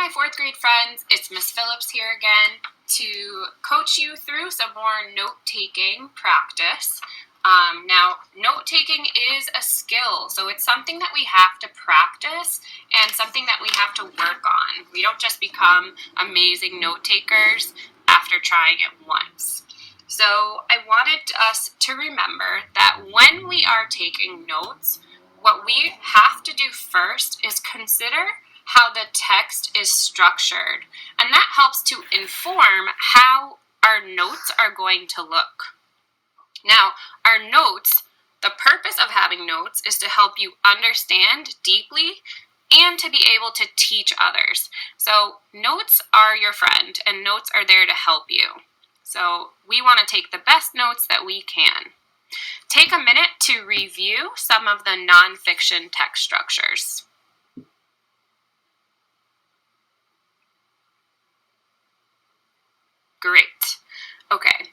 my fourth grade friends, it's Miss Phillips here again to coach you through some more note-taking practice. Now, note-taking is a skill, so it's something that we have to practice and something that we have to work on. We don't just become amazing note-takers after trying it once. So I wanted us to remember that when we are taking notes, what we have to do first is consider how the text is structured, and that helps to inform how our notes are going to look. Now, our notes, the purpose of having notes is to help you understand deeply and to be able to teach others. So notes are your friend, and notes are there to help you. So we want to take the best notes that we can. Take a minute to review some of the nonfiction text structures. Great. Okay.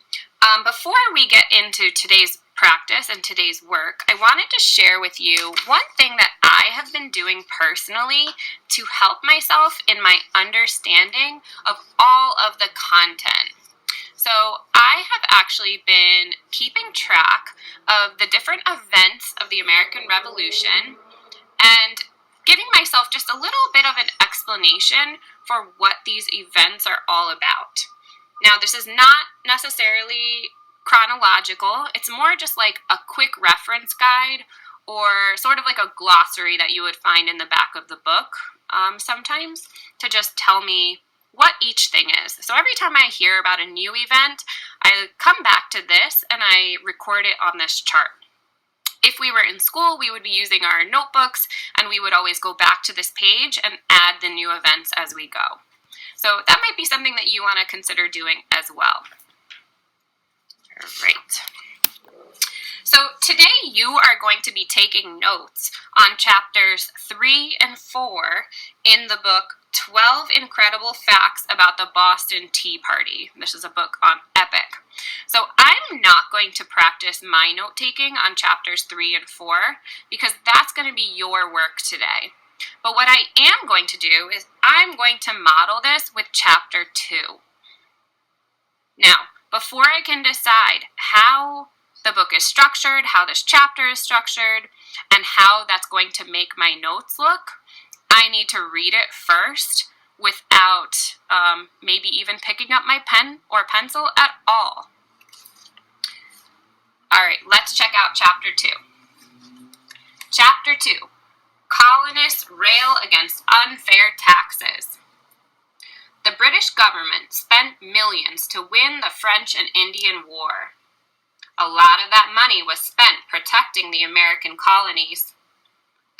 Before we get into today's practice and today's work, I wanted to share with you one thing that I have been doing personally to help myself in my understanding of all of the content. So I have actually been keeping track of the different events of the American Revolution and giving myself just a little bit of an explanation for what these events are all about. Now, this is not necessarily chronological. It's more just like a quick reference guide or sort of like a glossary that you would find in the back of the book sometimes to just tell me what each thing is. So every time I hear about a new event, I come back to this and I record it on this chart. If we were in school, we would be using our notebooks and we would always go back to this page and add the new events as we go. So that might be something that you want to consider doing as well. All right. So today you are going to be taking notes on chapters 3 and 4 in the book 12 Incredible Facts About the Boston Tea Party. This is a book on epic. So I'm not going to practice my note-taking on chapters 3 and 4 because that's going to be your work today. But what I am going to do is I'm going to model this with chapter 2. Now, before I can decide how the book is structured, how this chapter is structured, and how that's going to make my notes look, I need to read it first without maybe even picking up my pen or pencil at all. All right, let's check out chapter 2. Chapter 2. Colonists rail against unfair taxes. The British government spent millions to win the French and Indian War. A lot of that money was spent protecting the American colonies.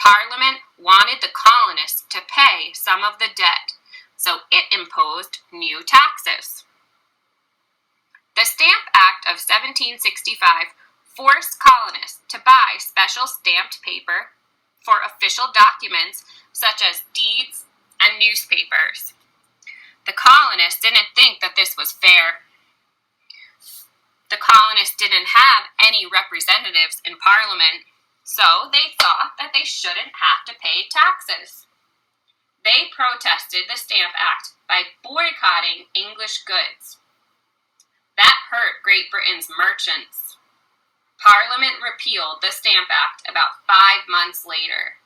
Parliament wanted the colonists to pay some of the debt, so it imposed new taxes. The Stamp Act of 1765 forced colonists to buy special stamped paper for official documents such as deeds and newspapers. The colonists didn't think that this was fair. The colonists didn't have any representatives in Parliament, so they thought that they shouldn't have to pay taxes. They protested the Stamp Act by boycotting English goods. That hurt Great Britain's merchants. Parliament repealed the Stamp Act about 5 months later.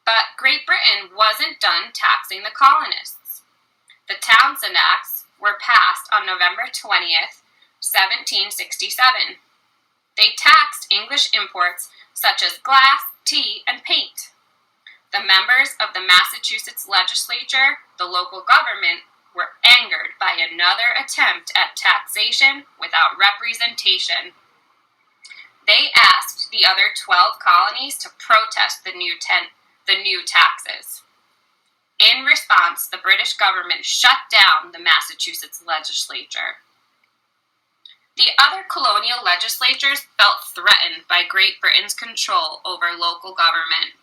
But Great Britain wasn't done taxing the colonists. The Townshend Acts were passed on November 20th, 1767. They taxed English imports such as glass, tea, and paint. The members of the Massachusetts legislature, the local government, were angered by another attempt at taxation without representation. They asked the other 12 colonies to protest the new taxes. In response, the British government shut down the Massachusetts legislature. The other colonial legislatures felt threatened by Great Britain's control over local government.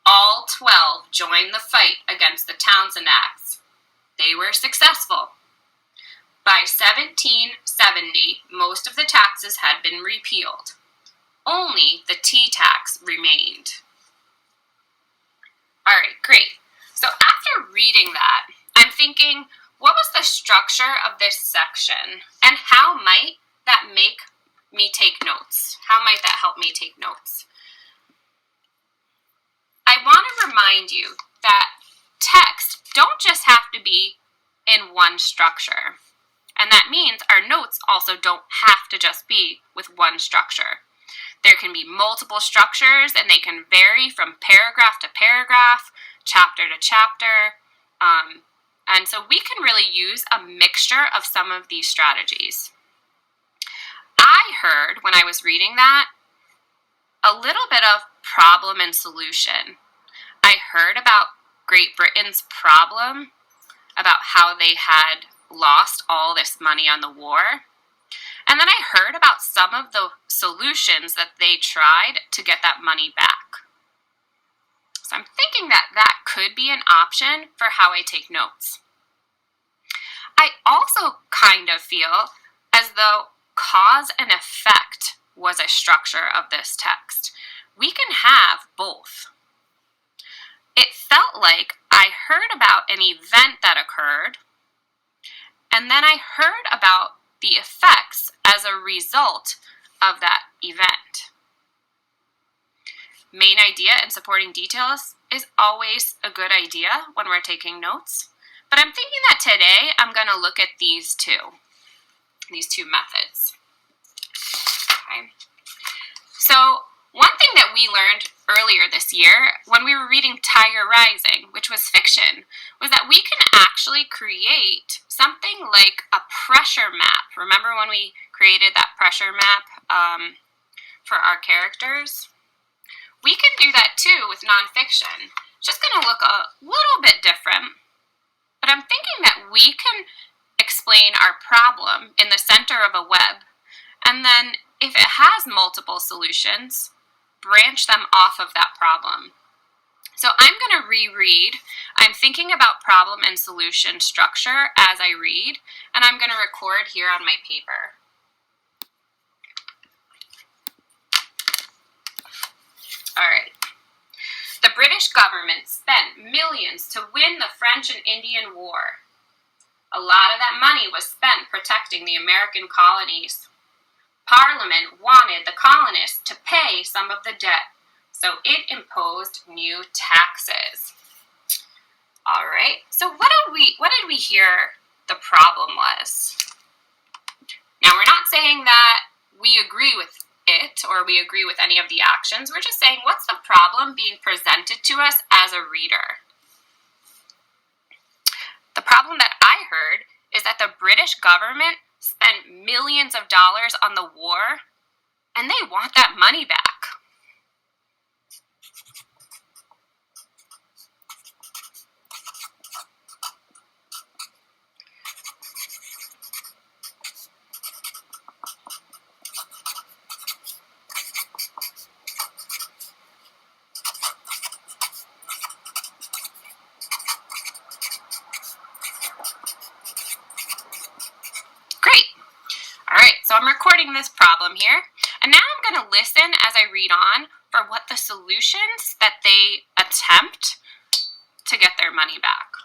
All 12 joined the fight against the Townshend Acts. They were successful. By 1770, most of the taxes had been repealed. Only the tea tax remained. All right, great. So after reading structure of this section, and how might that make me take notes? How might that help me take notes? I want to remind you that texts don't just have to be in one structure. And that means our notes also don't have to just be with one structure. There can be multiple structures, and they can vary from paragraph to paragraph, chapter to chapter. And so we can really use a mixture of some of these strategies. I heard, when I was reading that, a little bit of problem and solution. I heard about Great Britain's problem, about how they had lost all this money on the war. And then I heard about some of the solutions that they tried to get that money back. So I'm thinking that that could be an option for how I take notes. I also kind of feel as though cause and effect was a structure of this text. We can have both. It felt like I heard about an event that occurred, and then I heard about the effects as a result of that event. Main idea and supporting details is always a good idea when we're taking notes, but I'm thinking that today I'm going to look at these two methods. Okay. So one thing that we learned earlier this year when we were reading Tiger Rising, which was fiction, was that we can actually create something like a pressure map. Remember when we created that pressure map for our characters? We can do that too with nonfiction. It's just going to look a little bit different, but I'm thinking that we can explain our problem in the center of a web, and then if it has multiple solutions, branch them off of that problem. So I'm going to reread. I'm thinking about problem and solution structure as I read, and I'm going to record here on my paper. All right. The British government spent millions to win the French and Indian War. A lot of that money was spent protecting the American colonies. Parliament wanted the colonists to pay some of the debt, so it imposed new taxes. All right, so what did we hear the problem was? Now, we're not saying that we agree with it or we agree with any of the actions. We're just saying, what's the problem being presented to us as a reader? The problem that I heard is that the British government spent millions of dollars on the war, and they want that money back. So I'm recording this problem here, and now I'm going to listen as I read on for what the solutions that they attempt to get their money back.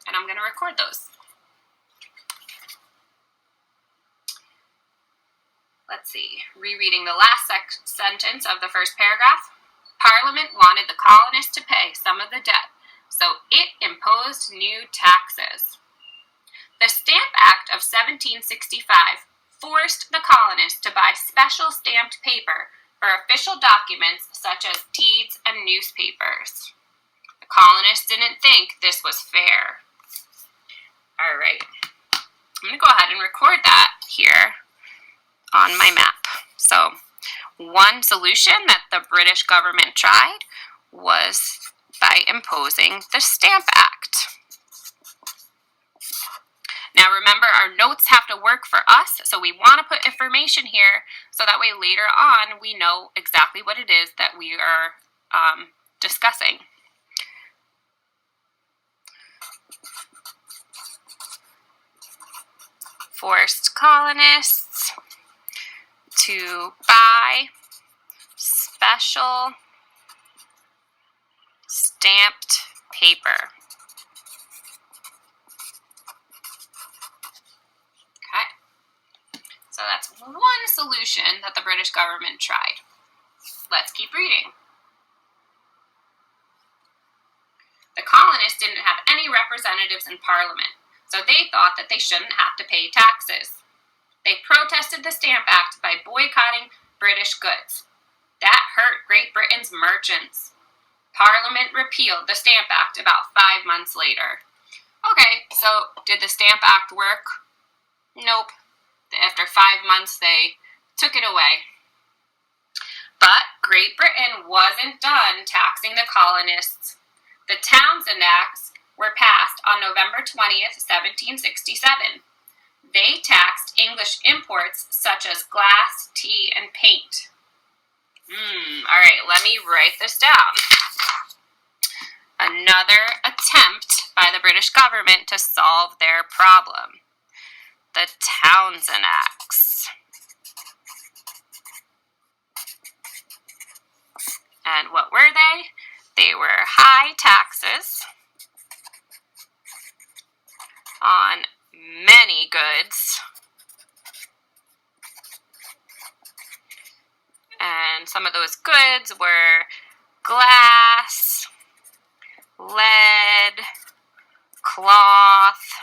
And I'm going to record those. Let's see, rereading the last sentence of the first paragraph. Parliament wanted the colonists to pay some of the debt, so it imposed new taxes. The Stamp Act of 1765 forced the colonists to buy special stamped paper for official documents such as deeds and newspapers. The colonists didn't think this was fair. All right, I'm going to go ahead and record that here on my map. So one solution that the British government tried was by imposing the Stamp Act. Now remember, our notes have to work for us, so we want to put information here so that way later on we know exactly what it is that we are discussing. Forced colonists to buy special stamped paper. So that's one solution that the British government tried. Let's keep reading. The colonists didn't have any representatives in Parliament, so they thought that they shouldn't have to pay taxes. They protested the Stamp Act by boycotting British goods. That hurt Great Britain's merchants. Parliament repealed the Stamp Act about 5 months later. Okay, so did the Stamp Act work? Nope. After 5 months, they took it away. But Great Britain wasn't done taxing the colonists. The Townshend Acts were passed on November 20th, 1767. They taxed English imports such as glass, tea, and paint. All right, let me write this down. Another attempt by the British government to solve their problem. The Townshend Acts. And what were they? They were high taxes on many goods. And some of those goods were glass, lead, cloth,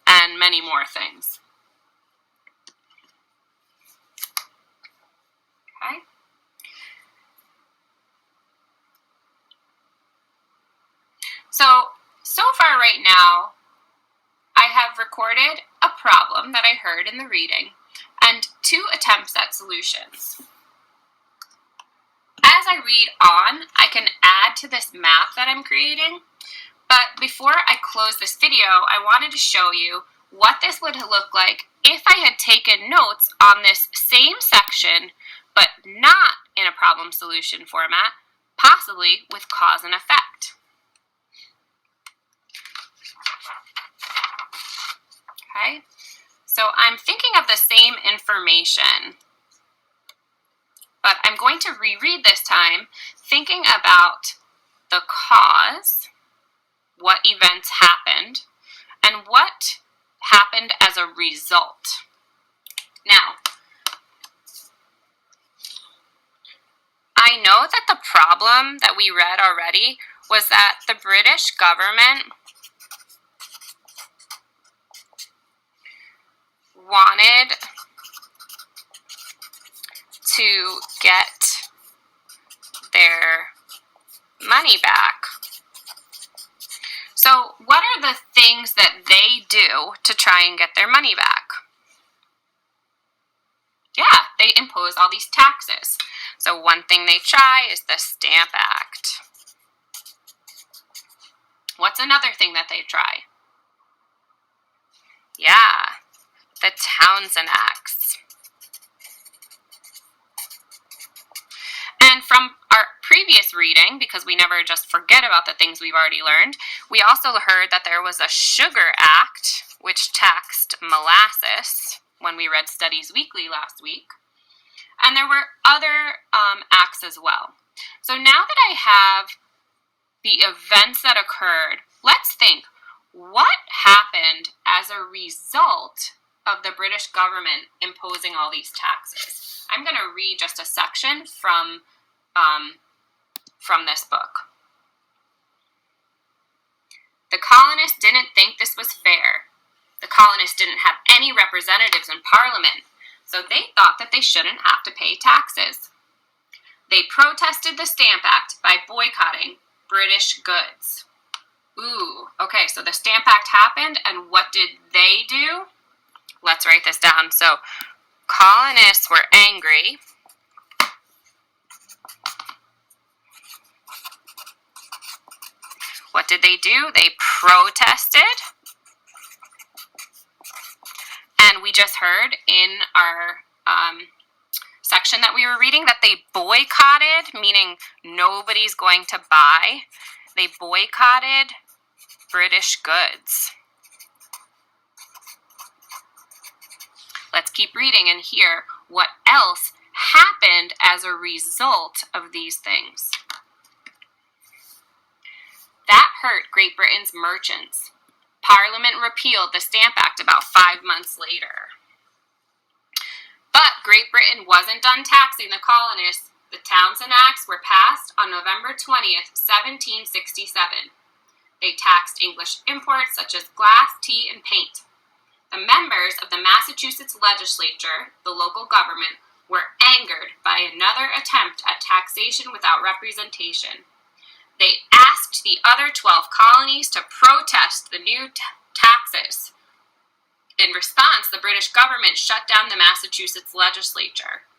and many more things. Okay. So far right now, I have recorded a problem that I heard in the reading and 2 attempts at solutions. As I read on, I can add to this map that I'm creating, but before I close this video, I wanted to show you what this would look like if I had taken notes on this same section, but not in a problem solution format, possibly with cause and effect. Okay, so I'm thinking of the same information, but I'm going to reread this time, thinking about the cause, what events happened, and what happened as a result. Now, I know that the problem that we read already was that the British government wanted to get their money back. So what are the things that they do to try and get their money back? Yeah, they impose all these taxes. So one thing they try is the Stamp Act. What's another thing that they try? Yeah, the Townshend Acts. And from our previous reading, because we never just forget about the things we've already learned, we also heard that there was a Sugar Act, which taxed molasses, when we read Studies Weekly last week. And there were other acts as well. So now that I have the events that occurred, let's think, what happened as a result of the British government imposing all these taxes? I'm going to read just a section from this book. The colonists didn't think this was fair. The colonists didn't have any representatives in Parliament, so they thought that they shouldn't have to pay taxes. They protested the Stamp Act by boycotting British goods. Ooh, okay, so the Stamp Act happened, and what did they do? Let's write this down. So, colonists were angry. What did they do? They protested. And we just heard in our section that we were reading that they boycotted, meaning nobody's going to buy. They boycotted British goods. Let's keep reading and hear what else happened as a result of these things. That hurt Great Britain's merchants. Parliament repealed the Stamp Act about 5 months later. But Great Britain wasn't done taxing the colonists. The Townshend Acts were passed on November 20th, 1767. They taxed English imports such as glass, tea, and paint. The members of the Massachusetts legislature, the local government, were angered by another attempt at taxation without representation. They asked the other 12 colonies to protest the new taxes. In response, the British government shut down the Massachusetts legislature.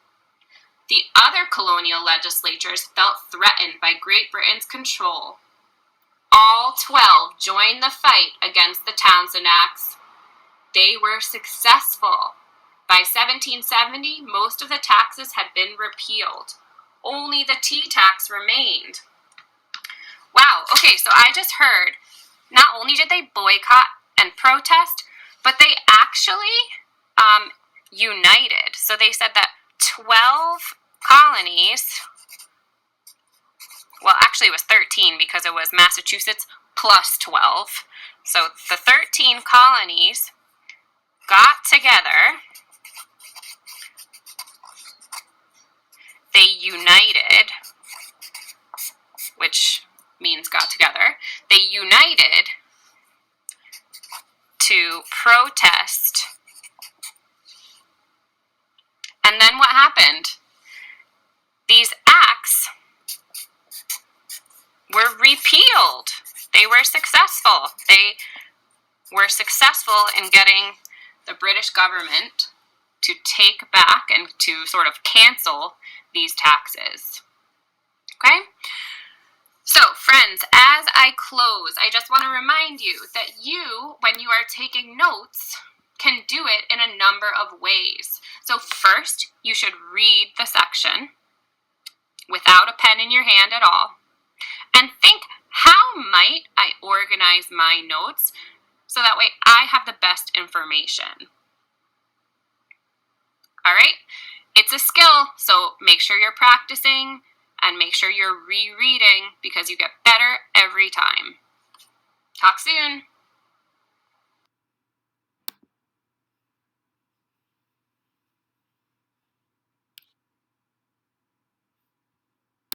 The other colonial legislatures felt threatened by Great Britain's control. All 12 joined the fight against the Townshend Acts. They were successful. By 1770, most of the taxes had been repealed. Only the tea tax remained. Wow, okay, so I just heard, not only did they boycott and protest, but they actually united. So they said that 12 colonies, well, actually it was 13 because it was Massachusetts plus 12. So the 13 colonies got together. They united, which means got together. They united to protest. And then what happened? These acts were repealed. They were successful. They were successful in getting the British government to take back and to sort of cancel these taxes. Okay? So, friends, as I close, I just want to remind you that you, when you are taking notes, can do it in a number of ways. So first, you should read the section without a pen in your hand at all, and think, how might I organize my notes so that way I have the best information? All right? It's a skill, so make sure you're practicing and make sure you're rereading because you get better every time. Talk soon.